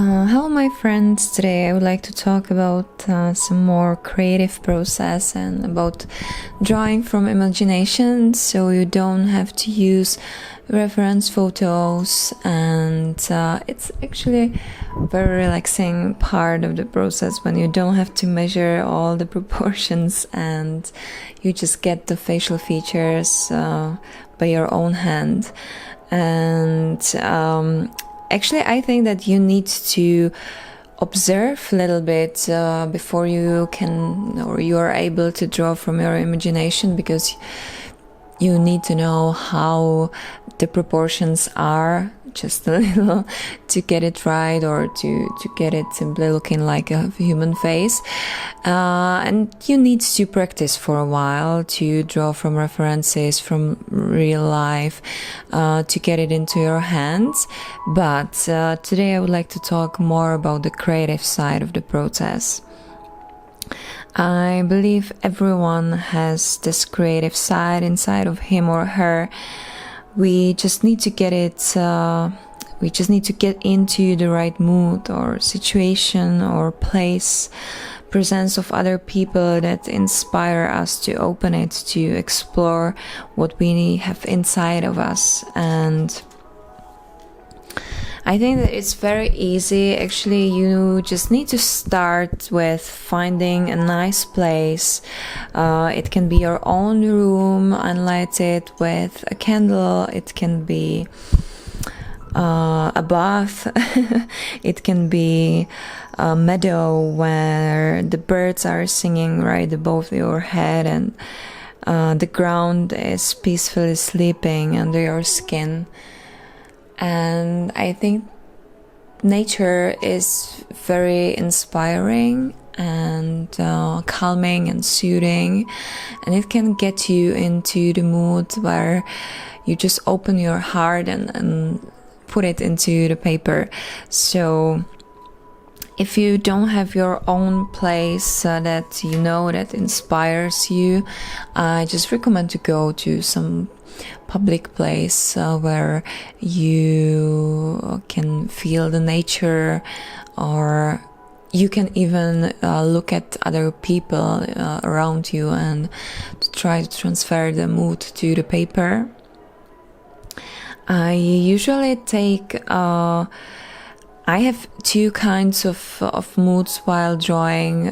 Hello, my friends. Today I would like to talk about some more creative process and about drawing from imagination, so you don't have to use reference photos, and it's actually a very relaxing part of the process when you don't have to measure all the proportions and you just get the facial features by your own hand. And actually, I think that you need to observe a little bit before you can or you are able to draw from your imagination, because you need to know how the proportions are just a little to get it right, or to get it simply looking like a human face. And you need to practice for a while to draw from references from real life to get it into your hands. But today I would like to talk more about the creative side of the process. I believe everyone has this creative side inside of him or her. We just need to get it, we just need to get into the right mood or situation or place, presence of other people that inspire us to open it, to explore what we have inside of us. And I think that it's very easy. Actually, you just need to start with finding a nice place. It can be your own room, unlighted with a candle. It can be a bath. It can be a meadow where the birds are singing right above your head, and the ground is peacefully sleeping under your skin. And I think nature is very inspiring and calming and soothing, and it can get you into the mood where you just open your heart and put it into the paper. So if you don't have your own place that you know that inspires you, I just recommend to go to some public place where you can feel the nature, or you can even look at other people around you and try to transfer the mood to the paper. I usually take I have two kinds of moods while drawing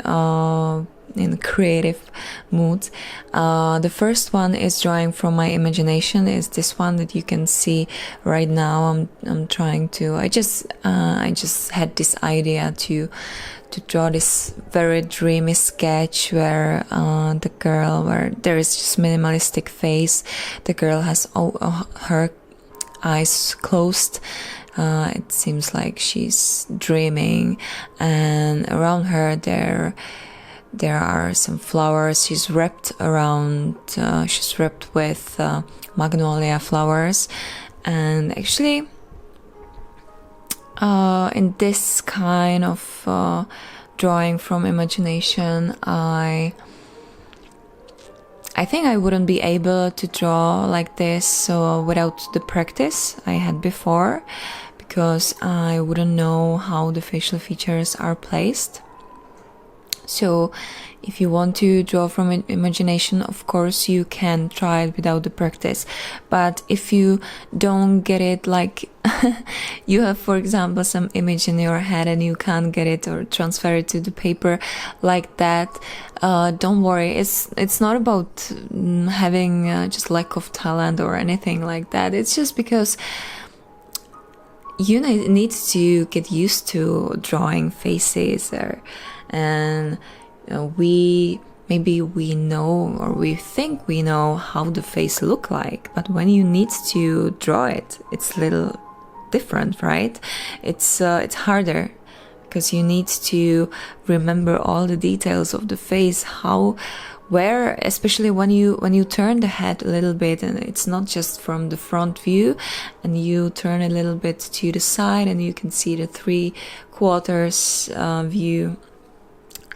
in creative moods. The first one is drawing from my imagination, is this one that you can see right now. I'm trying to, I just had this idea to draw this very dreamy sketch where the girl, where there is just minimalistic face. The girl has her eyes closed. It seems like she's dreaming, and around her there are some flowers. She's wrapped with magnolia flowers. And actually in this kind of drawing from imagination, I think I wouldn't be able to draw like this without the practice I had before, because I wouldn't know how the facial features are placed. So if you want to draw from imagination, of course you can try it without the practice. But if you don't get it, like you have, for example, some image in your head and you can't get it or transfer it to the paper like that, don't worry. It's not about having just lack of talent or anything like that. It's just because you need to get used to drawing faces, and we know, or we think we know how the face look like, but when you need to draw it, it's a little different, right? It's harder, because you need to remember all the details of the face, where, especially when you turn the head a little bit, and it's not just from the front view, and you turn a little bit to the side and you can see the 3/4 view.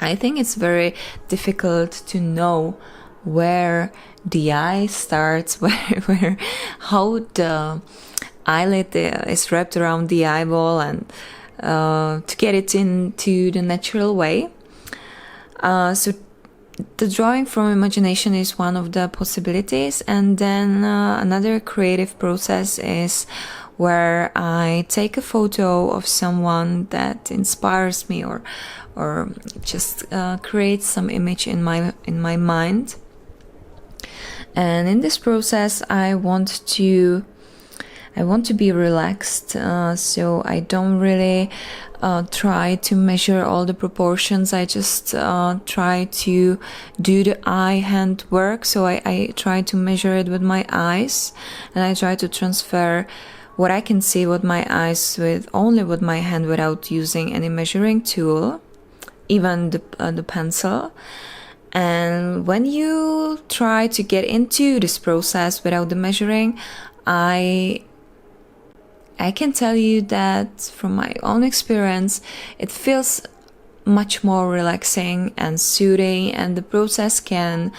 I think it's very difficult to know where the eye starts, how the eyelid is wrapped around the eyeball, and to get it into the natural way. So the drawing from imagination is one of the possibilities, and then another creative process is where I take a photo of someone that inspires me, or just create some image in my mind. And in this process, I want to be relaxed, so I don't really try to measure all the proportions. I just try to do the eye-hand work. So I try to measure it with my eyes, and I try to transfer what I can see with my eyes only with my hand, without using any measuring tool, even the pencil. And when you try to get into this process without the measuring, I can tell you that from my own experience, it feels much more relaxing and soothing, and the process can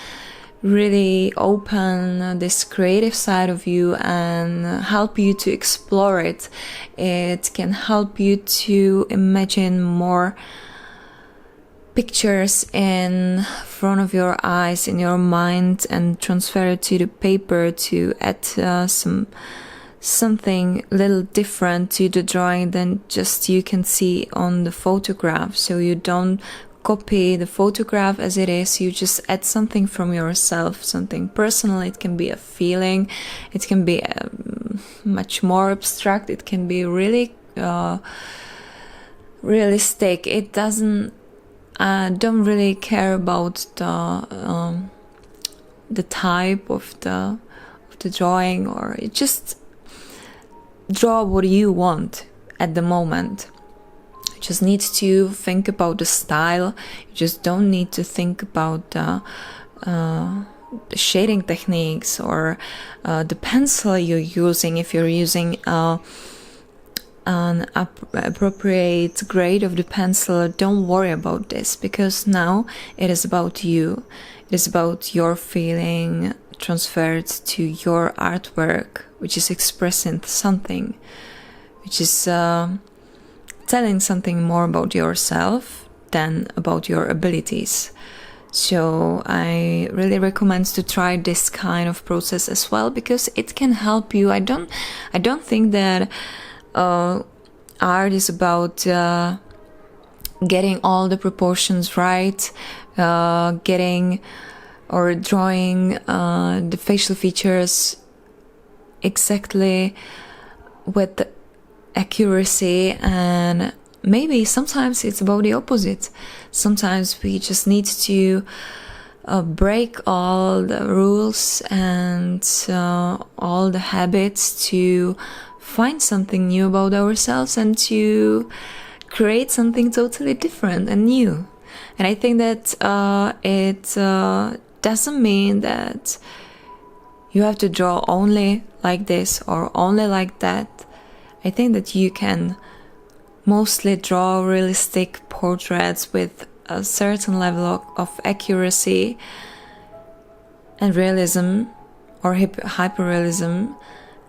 really open this creative side of you and help you to explore it. It can help you to imagine more pictures in front of your eyes, in your mind, and transfer it to the paper to add something a little different to the drawing than just you can see on the photograph. So you don't copy the photograph as it is, you just add something from yourself, something personal. It can be a feeling, it can be much more abstract, it can be really realistic. It doesn't don't really care about the type of the drawing, or it just draw what you want at the moment. You just need to think about the style. You just don't need to think about the shading techniques or the pencil you're using. If you're using an appropriate grade of the pencil, don't worry about this, because now it is about you. It is about your feeling transferred to your artwork, which is expressing something, which is telling something more about yourself than about your abilities. So I really recommend to try this kind of process as well, because it can help you. I don't think that art is about getting all the proportions right, getting or drawing the facial features exactly with accuracy. And maybe sometimes it's about the opposite. Sometimes we just need to break all the rules and all the habits to find something new about ourselves and to create something totally different and new. And I think that it doesn't mean that you have to draw only like this or only like that. I think that you can mostly draw realistic portraits with a certain level of accuracy and realism or hyperrealism.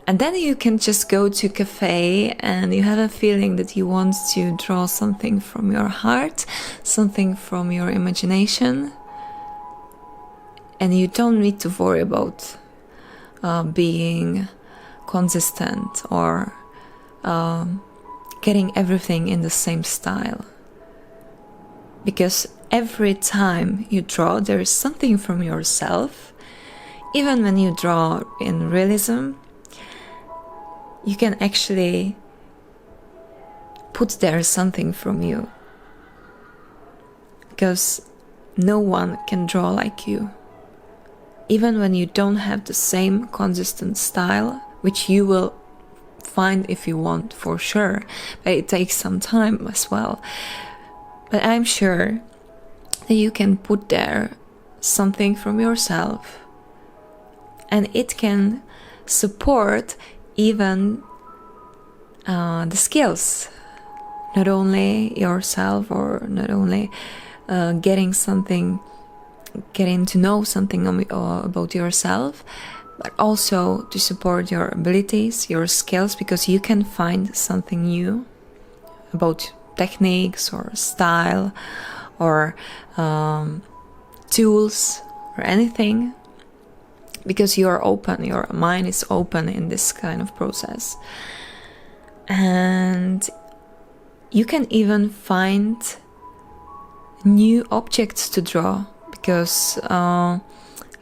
And then you can just go to a cafe and you have a feeling that you want to draw something from your heart, something from your imagination. And you don't need to worry about being consistent or getting everything in the same style. Because every time you draw, there is something from yourself. Even when you draw in realism, you can actually put there something from you, because no one can draw like you. Even when you don't have the same consistent style, which you will find if you want for sure, but it takes some time as well. But I'm sure that you can put there something from yourself, and it can support even the skills, not only yourself or not only getting to know something about yourself, but also to support your abilities, your skills, because you can find something new about techniques or style or tools or anything, because you are open, your mind is open in this kind of process. And you can even find new objects to draw, because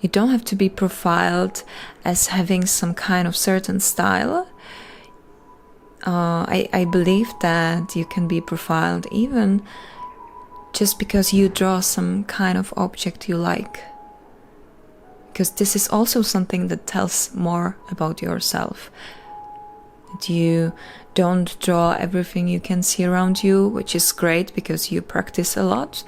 you don't have to be profiled as having some kind of certain style. I believe that you can be profiled even just because you draw some kind of object you like, because this is also something that tells more about yourself. That you don't draw everything you can see around you, which is great because you practice a lot.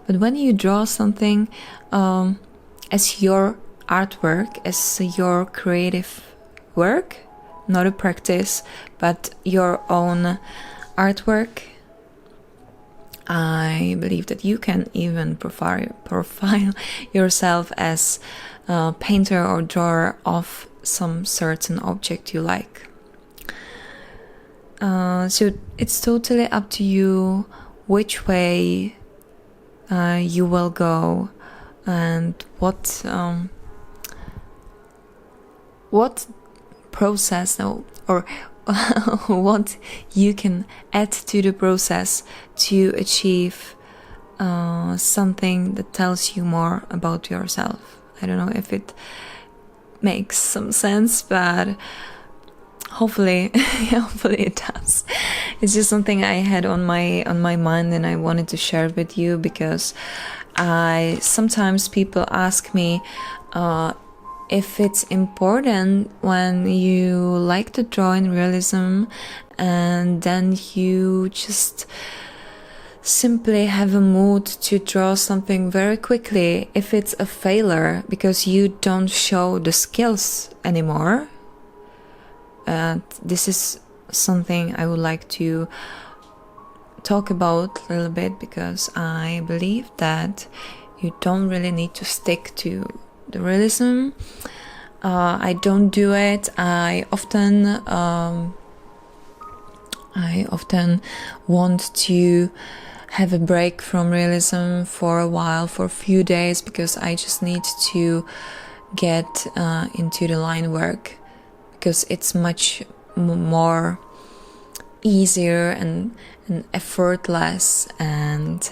But when you draw something as your artwork, as your creative work, not a practice, but your own artwork, I believe that you can even profile yourself as a painter or drawer of some certain object you like. So it's totally up to you which way you will go, and what process or what you can add to the process to achieve something that tells you more about yourself. I don't know if it makes some sense, but hopefully it does. It's just something I had on my mind, and I wanted to share it with you, because sometimes people ask me if it's important when you like to draw in realism and then you just simply have a mood to draw something very quickly, if it's a failure because you don't show the skills anymore. This is something I would like to talk about a little bit, because I believe that you don't really need to stick to the realism. I don't do it. I often want to have a break from realism for a while, for a few days, because I just need to get into the line work, because it's much more easier and effortless, and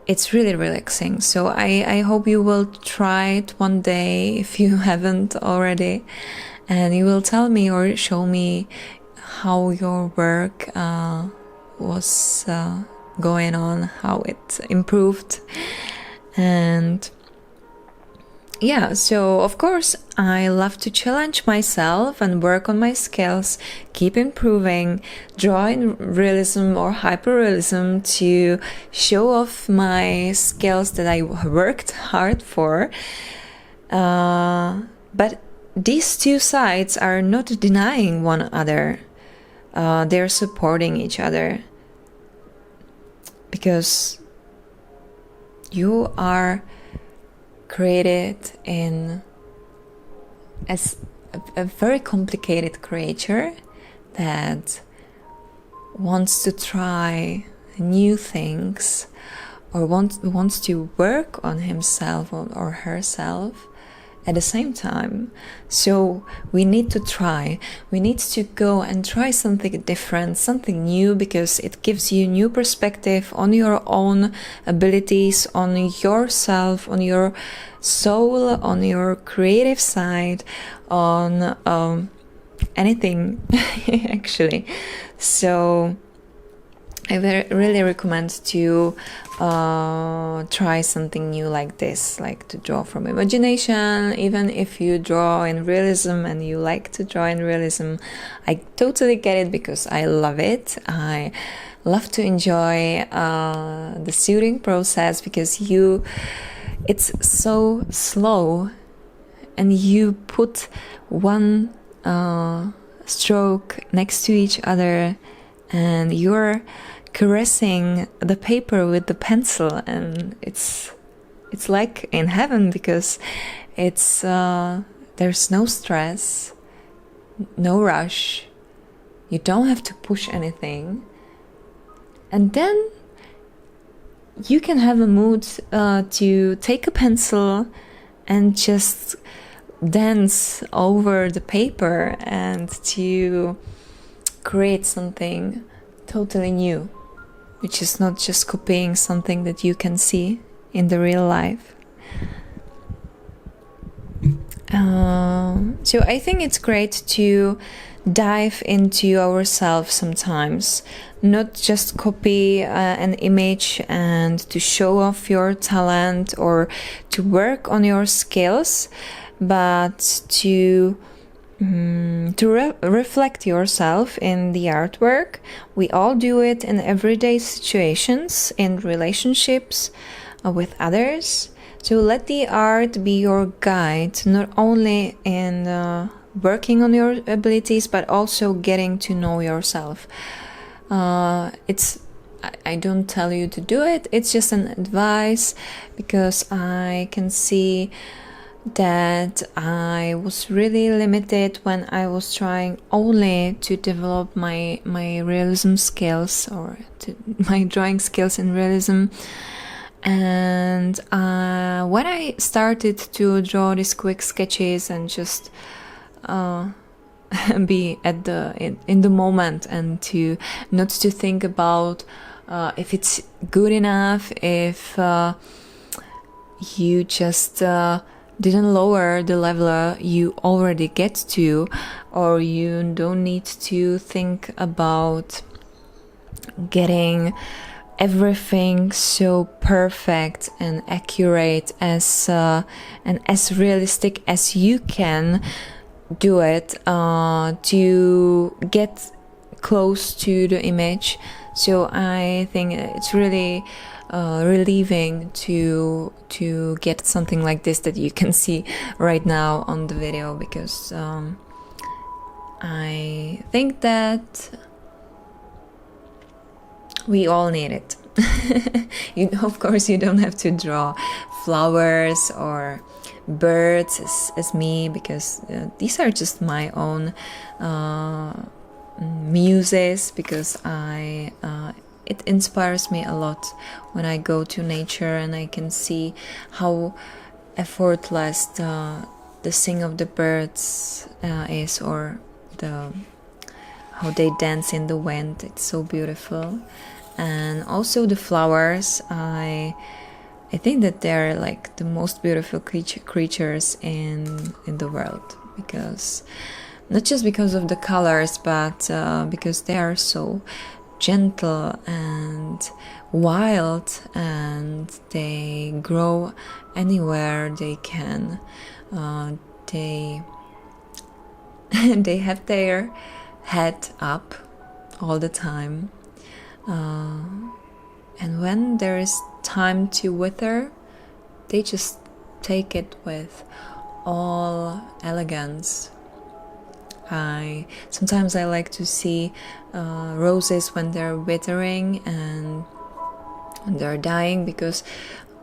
it's really relaxing. So I hope you will try it one day if you haven't already, and you will tell me or show me how your work was going on, how it improved. And yeah, so of course I love to challenge myself and work on my skills, keep improving, draw in realism or hyperrealism to show off my skills that I worked hard for. But these two sides are not denying one another. They're supporting each other, because you are created as a very complicated creature that wants to try new things, or wants to work on himself or herself at the same time. So we need to try. We need to go and try something different, something new, because it gives you new perspective on your own abilities, on yourself, on your soul, on your creative side, on anything actually. So I really recommend to try something new like this, like to draw from imagination. Even if you draw in realism and you like to draw in realism, I totally get it, because I love it. I love to enjoy the shooting process, because it's so slow, and you put one stroke next to each other, and you're caressing the paper with the pencil, and it's like in heaven, because it's there's no stress, no rush, You don't have to push anything. And then you can have a mood to take a pencil and just dance over the paper and to create something totally new, which is not just copying something that you can see in the real life. So I think it's great to dive into ourselves sometimes, not just copy an image and to show off your talent or to work on your skills, but to reflect yourself in the artwork. We all do it in everyday situations, in relationships with others. So let the art be your guide, not only in working on your abilities, but also getting to know yourself. I don't tell you to do it, it's just an advice, because I can see that I was really limited when I was trying only to develop my realism skills, or my drawing skills in realism. And when I started to draw these quick sketches and just be at in the moment, and to not to think about if it's good enough, if you just didn't lower the level you already get to, or you don't need to think about getting everything so perfect and accurate as and as realistic as you can do it to get close to the image. So I think it's really relieving to get something like this that you can see right now on the video, because I think that we all need it. Of course, you don't have to draw flowers or birds as me, because these are just my own muses, because it inspires me a lot when I go to nature and I can see how effortless the sing of the birds is, or how they dance in the wind. It's so beautiful. And also the flowers, I think that they're like the most beautiful creatures in the world, because not just because of the colors, but because they are so gentle and wild, and they grow anywhere they can. They have their head up all the time. And when there is time to wither, they just take it with all elegance. Sometimes I like to see roses when they're withering and when they're dying, because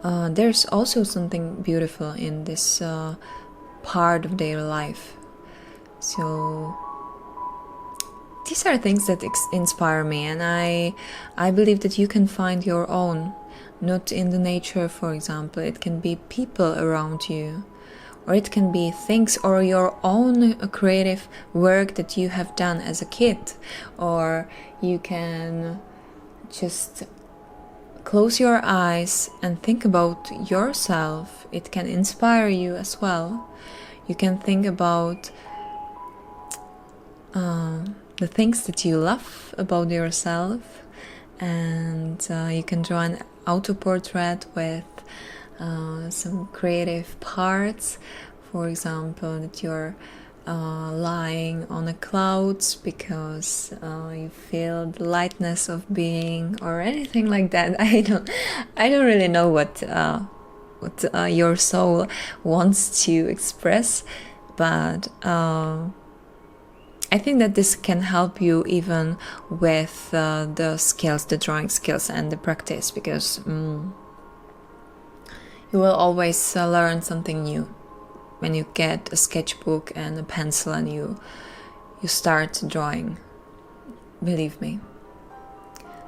there's also something beautiful in this part of their life. So these are things that inspire me, and I believe that you can find your own, not in the nature, for example. It can be people around you, or it can be things, or your own creative work that you have done as a kid, or you can just close your eyes and think about yourself. It can inspire you as well. You can think about the things that you love about yourself, and you can draw an auto-portrait with some creative parts. For example, that you're lying on the clouds because you feel the lightness of being, or anything like that. I don't really know what your soul wants to express, but I think that this can help you even with the skills, the drawing skills and the practice, because you will always learn something new when you get a sketchbook and a pencil and you start drawing. believe me.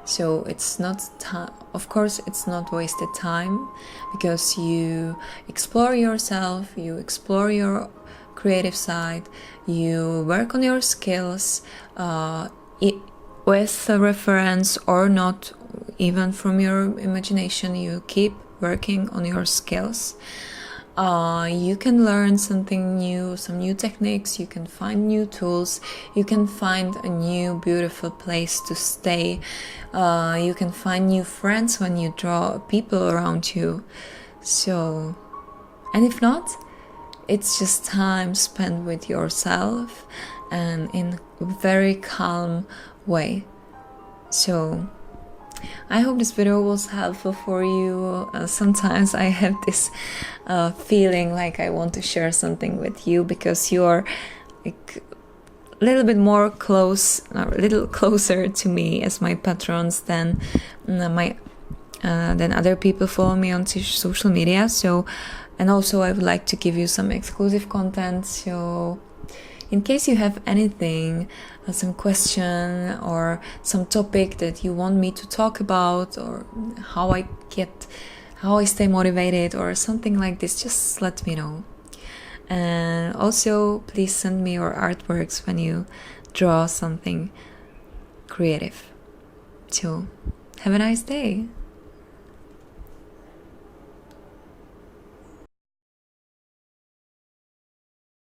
So it's not time, of course it's not wasted time, because you explore yourself, you explore your creative side, you work on your skills with a reference or not, even from your imagination, you keep working on your skills. You can learn something new, some new techniques, you can find new tools, you can find a new beautiful place to stay, you can find new friends when you draw people around you. So, and if not, it's just time spent with yourself and in a very calm way. So I hope this video was helpful for you. Sometimes I have this feeling like I want to share something with you, because you are like a little bit more close, a little closer to me as my patrons than than other people follow me on social media. So, and also I would like to give you some exclusive content. So in case you have anything, some question or some topic that you want me to talk about, or how I stay motivated or something like this, just let me know. And also please send me your artworks when you draw something creative. So have a nice day.